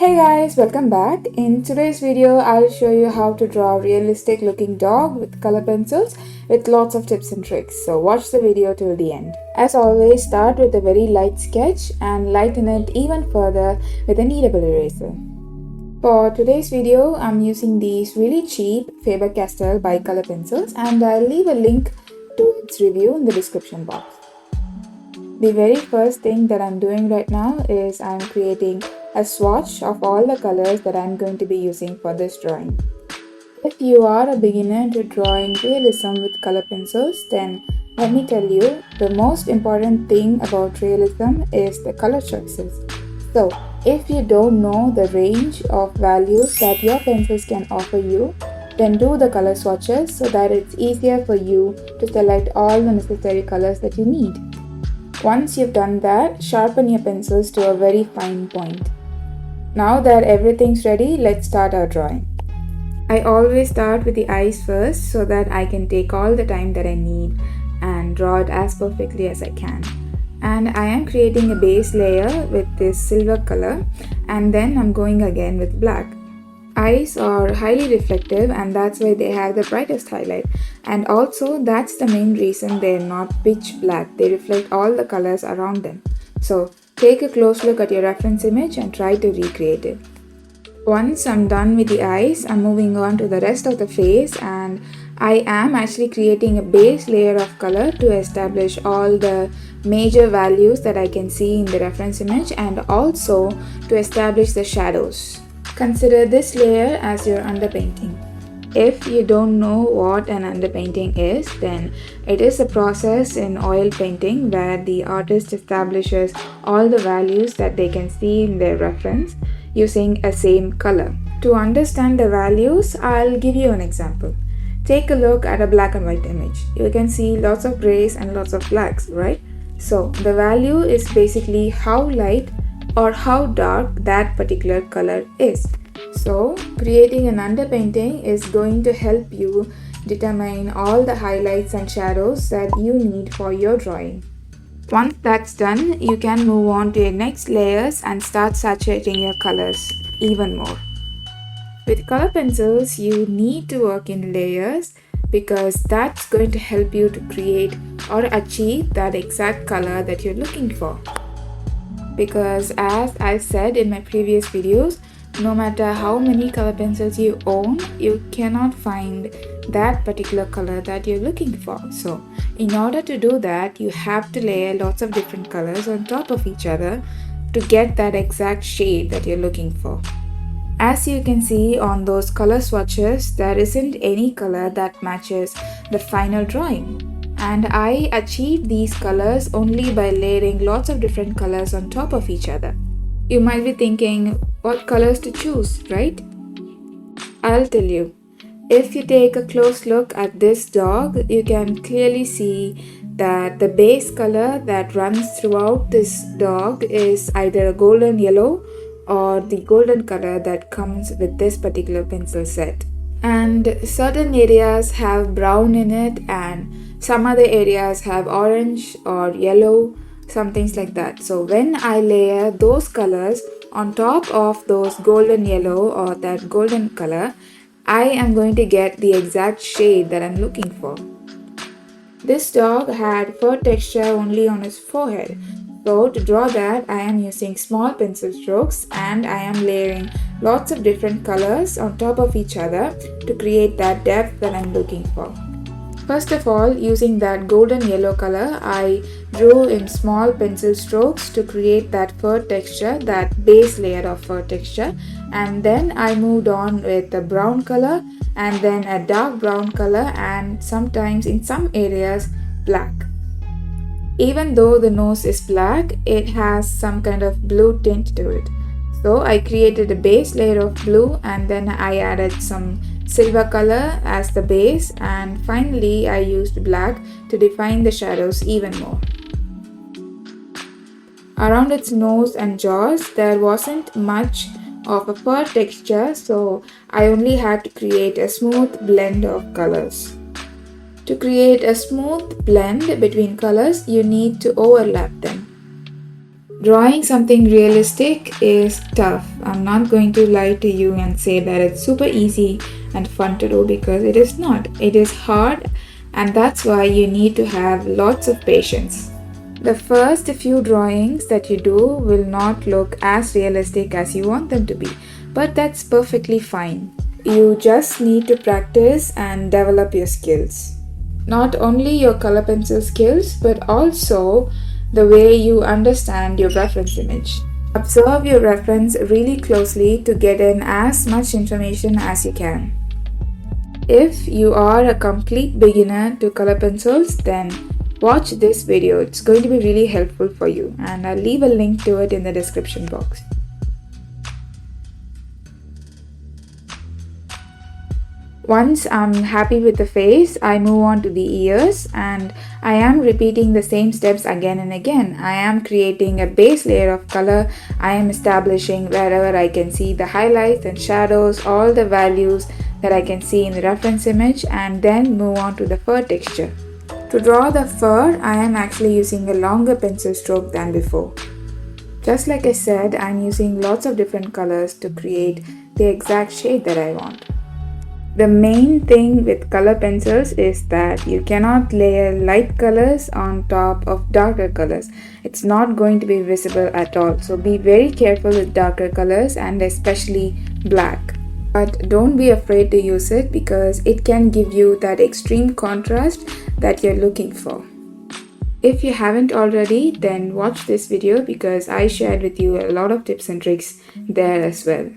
Hey guys, welcome back. In today's video, I'll show you how to draw a realistic looking dog with color pencils with lots of tips and tricks. So watch the video till the end. As always, start with a very light sketch and lighten it even further with a kneadable eraser. For today's video, I'm using these really cheap FABER-CASTELL bicolor pencils and I'll leave a link to its review in the description box. The very first thing that I'm doing right now is I'm creating a swatch of all the colors that I'm going to be using for this drawing. If you are a beginner to drawing realism with color pencils, then let me tell you, the most important thing about realism is the color choices. So, if you don't know the range of values that your pencils can offer you, then do the color swatches so that it's easier for you to select all the necessary colors that you need. Once you've done that, sharpen your pencils to a very fine point. Now that everything's ready, let's start our drawing. I always start with the eyes first so that I can take all the time that I need and draw it as perfectly as I can. And I am creating a base layer with this silver color and then I'm going again with black. Eyes are highly reflective and that's why they have the brightest highlight, and also that's the main reason they're not pitch black. They reflect all the colors around them. So take a close look at your reference image and try to recreate it. Once I'm done with the eyes, I'm moving on to the rest of the face, and I am actually creating a base layer of color to establish all the major values that I can see in the reference image and also to establish the shadows. Consider this layer as your underpainting. If you don't know what an underpainting is, then it is a process in oil painting where the artist establishes all the values that they can see in their reference using a same color. To understand the values, I'll give you an example. Take a look at a black and white image. You can see lots of grays and lots of blacks, right? So the value is basically how light or how dark that particular color is. So, creating an underpainting is going to help you determine all the highlights and shadows that you need for your drawing. Once that's done, you can move on to your next layers and start saturating your colors even more. With color pencils, you need to work in layers because that's going to help you to create or achieve that exact color that you're looking for. Because as I said in my previous videos, no matter how many color pencils you own, you cannot find that particular color that you're looking for. So, in order to do that, you have to layer lots of different colors on top of each other to get that exact shade that you're looking for. As you can see on those color swatches, there isn't any color that matches the final drawing. And I achieved these colors only by layering lots of different colors on top of each other. You might be thinking, what colors to choose, right? I'll tell you. If you take a close look at this dog, you can clearly see that the base color that runs throughout this dog is either a golden yellow or the golden color that comes with this particular pencil set. And certain areas have brown in it and some other areas have orange or yellow, some things like that. So when I layer those colors on top of those golden yellow or that golden color, I am going to get the exact shade that I'm looking for. This dog had fur texture only on his forehead. So to draw that, I am using small pencil strokes and I am layering lots of different colors on top of each other to create that depth that I'm looking for. First of all, using that golden yellow color, I drew in small pencil strokes to create that fur texture, that base layer of fur texture, and then I moved on with a brown color and then a dark brown color and sometimes in some areas black. Even though the nose is black, it has some kind of blue tint to it. So I created a base layer of blue and then I added some silver color as the base, and finally I used black to define the shadows even more. Around its nose and jaws, there wasn't much of a fur texture, so I only had to create a smooth blend of colors. To create a smooth blend between colors, you need to overlap them. Drawing something realistic is tough. I'm not going to lie to you and say that it's super easy and fun to do because it is not. It is hard, and that's why you need to have lots of patience. The first few drawings that you do will not look as realistic as you want them to be, but that's perfectly fine. You just need to practice and develop your skills. Not only your color pencil skills, but also the way you understand your reference image. Observe your reference really closely to get in as much information as you can. If you are a complete beginner to color pencils, then watch this video. It's going to be really helpful for you, and I'll leave a link to it in the description box. Once I'm happy with the face, I move on to the ears, and I am repeating the same steps again and again. I am creating a base layer of color. I am establishing wherever I can see the highlights and shadows, all the values that I can see in the reference image, and then move on to the fur texture. To draw the fur, I am actually using a longer pencil stroke than before. Just like I said, I'm using lots of different colors to create the exact shade that I want. The main thing with color pencils is that you cannot layer light colors on top of darker colors. It's not going to be visible at all. So be very careful with darker colors and especially black. But don't be afraid to use it because it can give you that extreme contrast that you're looking for. If you haven't already, then watch this video because I shared with you a lot of tips and tricks there as well.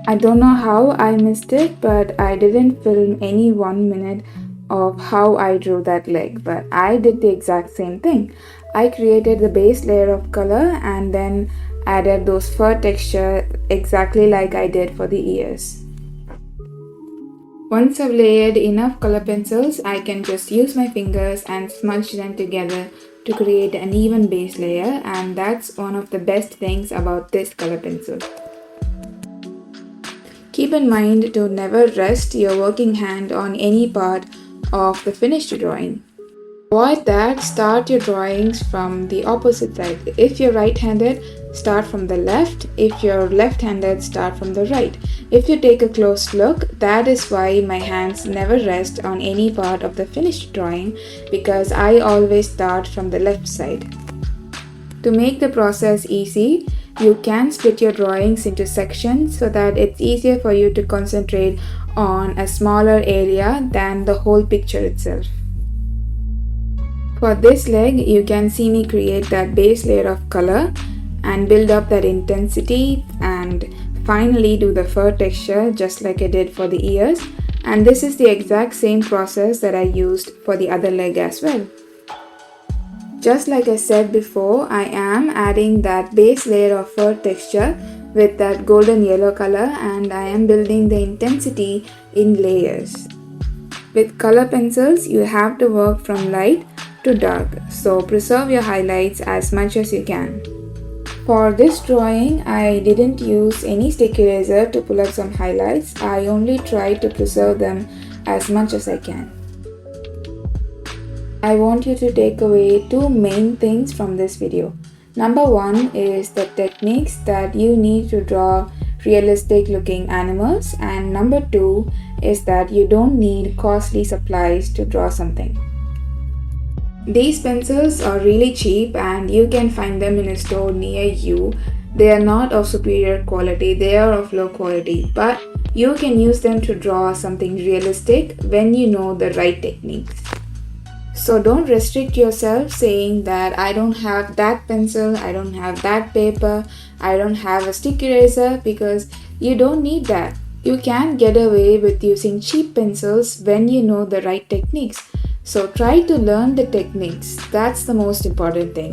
I don't know how I missed it, but I didn't film any 1 minute of how I drew that leg, but I did the exact same thing. I created the base layer of color and then added those fur texture exactly like I did for the ears. Once I've layered enough color pencils, I can just use my fingers and smudge them together to create an even base layer, and that's one of the best things about this color pencil. Keep in mind to never rest your working hand on any part of the finished drawing. Avoid that. Start your drawings from the opposite side. If you're right-handed, start from the left. If you're left-handed, start from the right. If you take a close look, that is why my hands never rest on any part of the finished drawing, because I always start from the left side. To make the process easy, you can split your drawings into sections so that it's easier for you to concentrate on a smaller area than the whole picture itself. For this leg, you can see me create that base layer of color and build up that intensity and finally do the fur texture just like I did for the ears. And this is the exact same process that I used for the other leg as well. Just like I said before, I am adding that base layer of fur texture with that golden yellow color, and I am building the intensity in layers. With color pencils, you have to work from light to dark, so preserve your highlights as much as you can. For this drawing, I didn't use any stick eraser to pull up some highlights. I only tried to preserve them as much as I can. I want you to take away two main things from this video. Number one is the techniques that you need to draw realistic looking animals, and number two is that you don't need costly supplies to draw something. These pencils are really cheap and you can find them in a store near you. They are not of superior quality, they are of low quality, but you can use them to draw something realistic when you know the right techniques. So don't restrict yourself saying that I don't have that pencil, I don't have that paper, I don't have a stick eraser, because you don't need that. You can get away with using cheap pencils when you know the right techniques. So try to learn the techniques. That's the most important thing.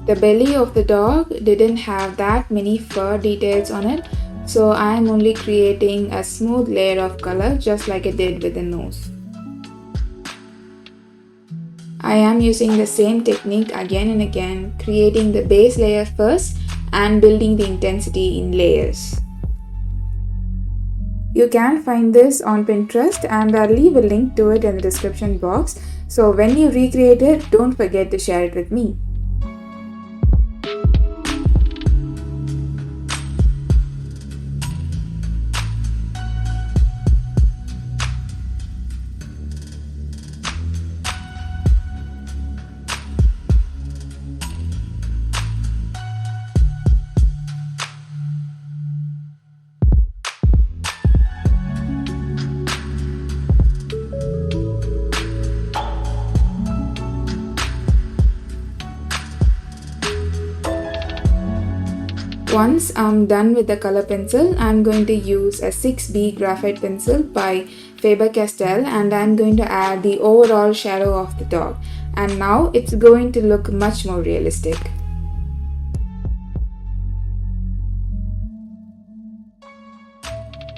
The belly of the dog didn't have that many fur details on it, so I am only creating a smooth layer of color just like I did with the nose. I am using the same technique again and again, creating the base layer first and building the intensity in layers. You can find this on Pinterest and I'll leave a link to it in the description box. So when you recreate it, don't forget to share it with me. Once I'm done with the color pencil, I'm going to use a 6B graphite pencil by FABER and I'm going to add the overall shadow of the dog. And now it's going to look much more realistic.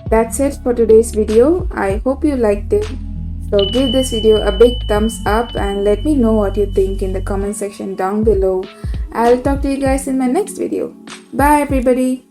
That's it for today's video. I hope you liked it. So give this video a big thumbs up and let me know what you think in the comment section down below. I'll talk to you guys in my next video. Bye everybody.